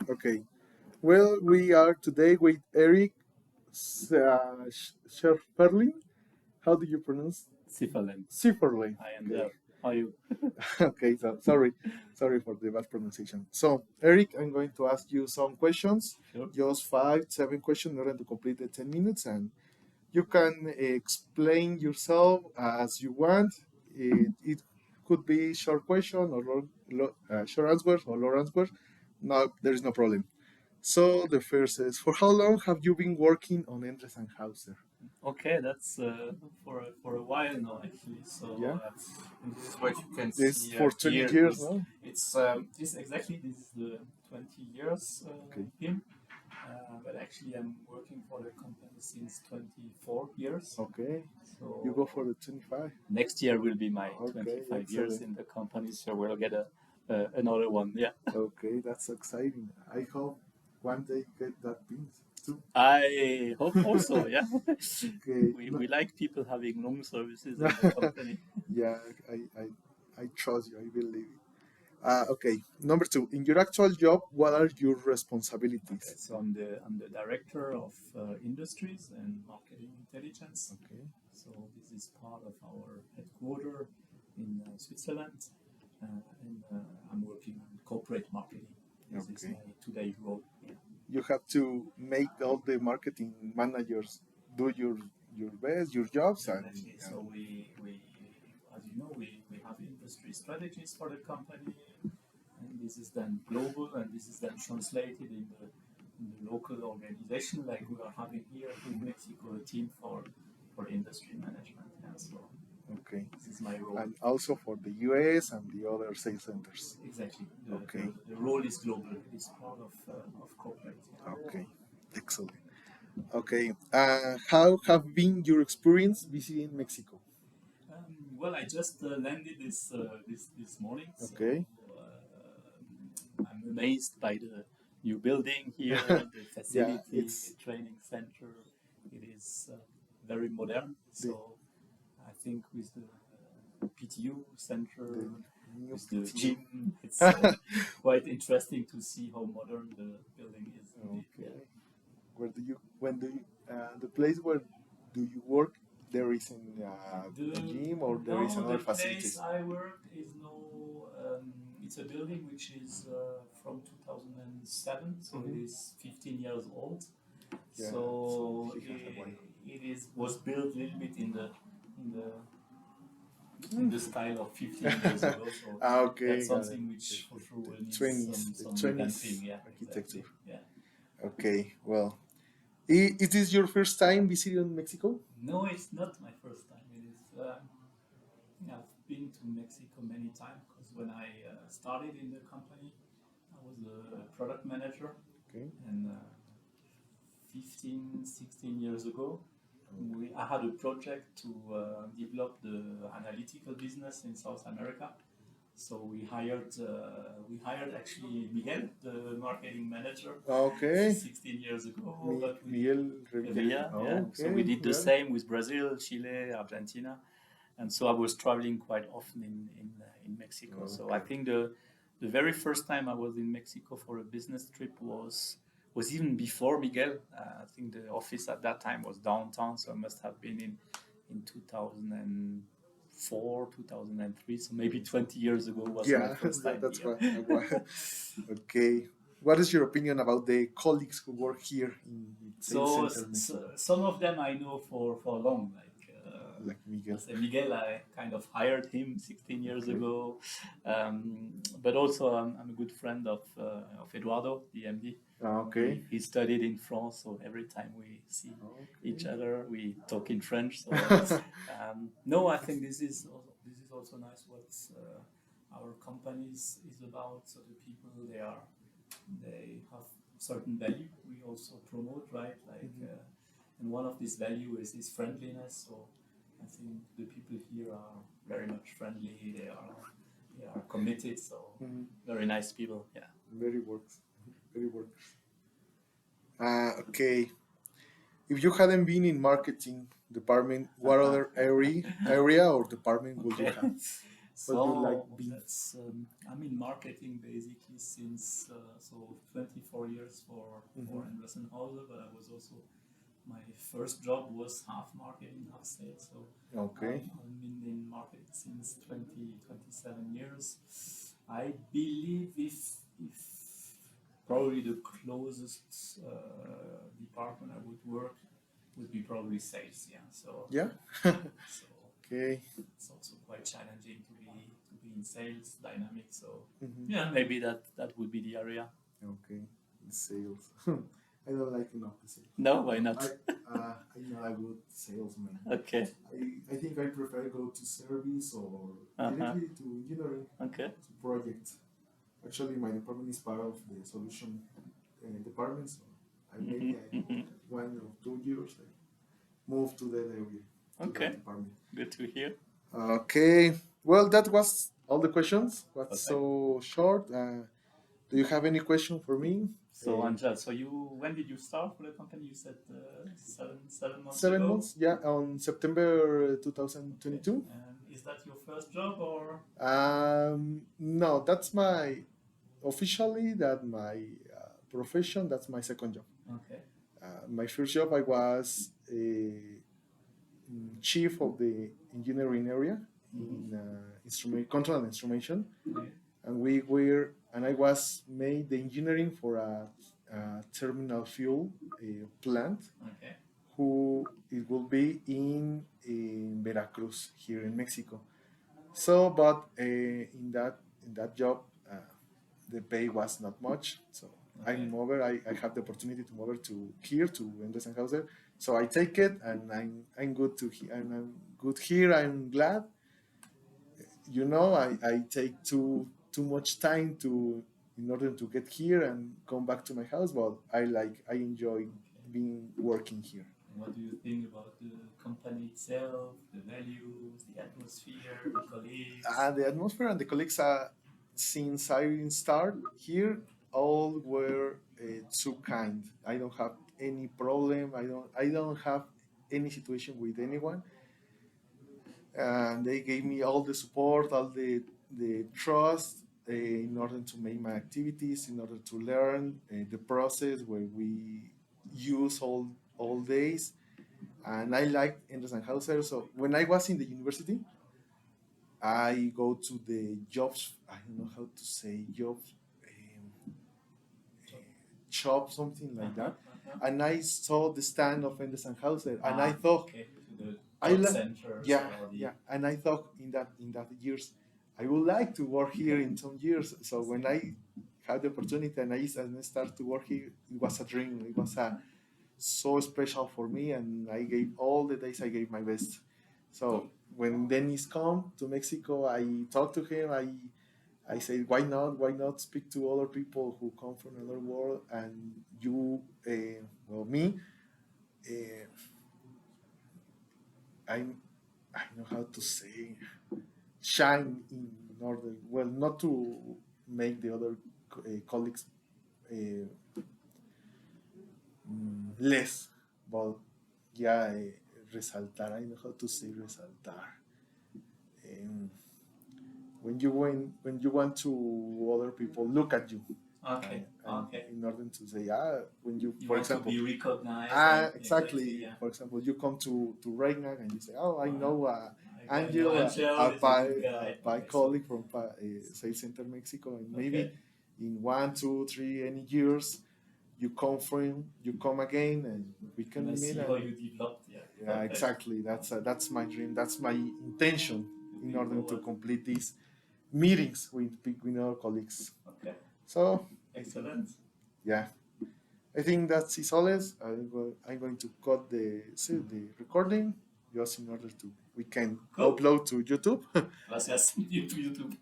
Okay. Well, we are today with Eric Scherferling. How do you pronounce? Sifferlen. Sifferlen. I am Okay. there. How are you? Okay. So sorry for the bad pronunciation. So, Eric, I'm going to ask you some questions. Sure. Just five, 7 questions in order to complete the 10 minutes, and you can explain yourself as you want. It could be short question or short answers or long answers. No, there is no problem. So the first is, for how long have you been working on Endres and Hauser? Okay, that's for a while now actually. So Yeah, and this is what you can this see for 20 here. years now. It's this exactly this is the 20 years Okay, film. But actually, I'm working for the company since 24 years. okay. You go So for the 25. next year will be my Okay, 25 years excellent. in the company. So we'll get another one. Yeah. Okay, that's exciting. I hope one day get that pin too. I hope also, yeah. Okay. We like people having long services in the company. Yeah, I trust you. I believe it. Okay. Number two. In your actual job, what are your Okay, responsibilities? so I'm the director of industries and marketing intelligence. Okay. So this is part of our headquarter in Switzerland, and I'm working on corporate marketing. This is Okay. my today role. Yeah. You have to make all the marketing managers do your best, your jobs, Exactly. So and we as you know, we have industry strategies for the company, and this is then global, and this is then translated in the local organization, like we are having here in Mexico, a team for industry management. Yeah, so okay, this is my role. and also for the US and the other sales centers. Exactly. Okay, The role is global. It's part of corporate. Yeah. okay, excellent. Okay, how have been your experience visiting Mexico? Well, I just landed this morning, so Okay, I'm amazed by the new building here, the yeah, facility, it's training center. It is very modern. the So I think with the PTU center, the new with the PTU. gym, it's quite interesting to see how modern the building is indeed. Yeah. Okay, when do you the place where do you work? There is a The gym or there is no, the another place facilities? I work is no. It's a building which is from 2007, so it Hmm. is 15 years old. Yeah, so So he has a while. it is was built a little bit in the in the style of 15 years ago. So Okay, that's got it. something which for sure will need The some 20s revamping. Yeah, architecture. exactly. Yeah. Okay, well, is this your first time visiting Mexico? No, it's not my first time. It is. I've been to Mexico many times because when I started in the company, I was a product manager, Okay, and 15, 16 years ago, I had a project to develop the analytical business in South America. So we hired actually Miguel, the marketing manager, okay. 16 years ago. But we Miguel Revilla. Revilla, yeah. So we Okay, did the yeah. same with Brazil, Chile, Argentina, and so I was traveling quite often in Mexico. So I Okay. think the very first time I was in Mexico for a business trip was even before Miguel. I think the office at that time was downtown, so I must have been in 2004, 2003. So maybe 20 years ago was my Yeah, first time that's here. what. Okay. What is your opinion about the colleagues who work here in Sales So, Center Mexico, some of them I know for long, like like Miguel? as Miguel, I kind of hired him 16 years Okay. ago, but also I'm a good friend of Eduardo, the MD. Okay. He studied in France, so every time we see each Okay. other, we talk in French. So no, I think this is also nice. What our companies is about. So the people they have certain value. We also promote, right? Like, and one of these value is friendliness. So I think the people here are very much friendly. They are committed. So Mhm. very nice people. Yeah. Very works. Very works. Okay. If you hadn't been in marketing department, what other area or department would you Okay. have? What do you like So being? that's I'm in marketing basically since 24 years for Hmm. Anderson Hauser, but I was also my first job was half marketing, half sales. So Okay. I'm in marketing since 27 years. I believe if probably the closest department I would work would be probably sales. Yeah. Yeah. So Okay. it's also quite challenging to be in sales dynamic. So Hmm. yeah, maybe that would be the area. Okay. Sales. I don't like enough the sales. No, why I not? I'm not a good salesman. Okay. I think I prefer go to service or Uh huh. directly to engineering Okay. to project. Actually, my department is part of the solution department, so Mm-hmm. maybe I Mm-hmm. 1 or 2 years I move to that area to that Okay. department. Good to hear. Okay. Well, that was all the questions. Was Perfect. so short. Do you have any question for me? So Angel, so you when did you start for the company? You said 7 months 7 months, ago. yeah, on September Okay. 2022. And is that your first job or? No, that's my officially that my profession. That's my second job. Okay. My first job, I was a chief of the engineering area in Mm-hmm. instrument control and instrumentation, Okay. and we were and I was made the engineering for a terminal fuel plant Okay. who it will be in Veracruz here in Mexico. So, but in that job, the pay was not much. So Okay. I have the opportunity to move over to here to Endesenhauser. So I take it, and I'm good I'm good here. I'm glad. I take too much time to in order to get here and come back to my house, but I enjoy Okay. being working here. And what do you think about the company itself, the values, the atmosphere, the colleagues? The atmosphere and the colleagues are, since I start here, all were too kind. I don't have any problem. I don't have any situation with anyone, and they gave me all the support, all the trust in order to make my activities, in order to learn the process where we use all days. And I liked Anderson Hauser. So when I was in the university, I go to the jobs. I don't know how to say jobs, shop, something like Uh-huh. that. Uh-huh. And I saw the stand of Anderson Hauser, and I Ah, thought, okay. To the I job like, centers yeah, or the yeah. And I thought in that years, I would like to work here in some years. So when I had the opportunity and I started to work here, it was a dream. It was so special for me, and I gave all the days I gave my best. So when Dennis come to Mexico, I talked to him. I said, why not speak to other people who come from another world, and you, well, me, uh, I I know how to say shine in order, well, not to make the other colleagues uh, less, but yeah, resaltar. I know how to say resaltar. Um, when you want to other people look at you, okay. and Okay. in order to say, when you, You for want to example, be recognized and exactly, exactly, yeah. for example, you come to Regnag and you say, oh, I Uh, know I know Angel, Angel is a good guy. by Okay, so colleague from Sales Center Mexico, and maybe okay, in 1, 2, 3, any years you come again, and we and I can meet. see how And you developed. Yeah, yeah, perfect. exactly, that's my dream, that's my intention in Looking order to forward. complete these meetings with our colleagues. Okay, So I think, excellent. yeah, I think that's it, Soles. I'm going to cut the recording just in order to we can Cool. upload to YouTube. Gracias. You to YouTube.